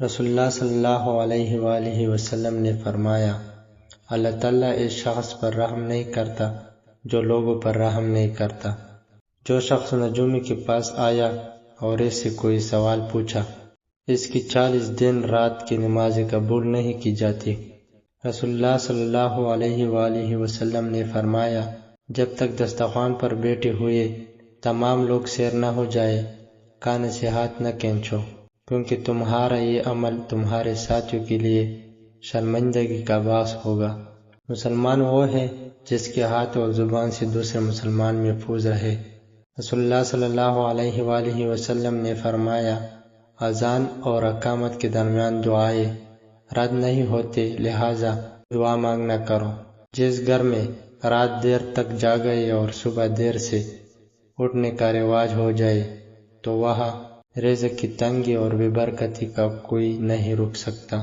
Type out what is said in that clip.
رسول اللہ صلی اللہ علیہ وآلہ وسلم نے فرمایا، اللہ تعالیٰ اس شخص پر رحم نہیں کرتا جو لوگوں پر رحم نہیں کرتا۔ جو شخص نجومی کے پاس آیا اور اس سے کوئی سوال پوچھا، اس کی 40 دن رات کی نمازیں قبول نہیں کی جاتی۔ رسول اللہ صلی اللہ علیہ وآلہ وسلم نے فرمایا، جب تک دسترخوان پر بیٹھے ہوئے تمام لوگ سیر نہ ہو جائے، کان سے ہاتھ نہ کھینچو، کیونکہ تمہارا یہ عمل تمہارے ساتھیوں کے لیے شرمندگی کا باعث ہوگا۔ مسلمان وہ ہے جس کے ہاتھ اور زبان سے دوسرے مسلمان محفوظ رہے۔ رسول اللہ صلی اللہ علیہ وآلہ وسلم نے فرمایا، اذان اور اقامت کے درمیان دعائیں رد نہیں ہوتے، لہٰذا دعا مانگنا کرو۔ جس گھر میں رات دیر تک جاگے اور صبح دیر سے اٹھنے کا رواج ہو جائے تو وہاں رزق کی تنگی اور بے برکتی کا کوئی نہیں رک سکتا۔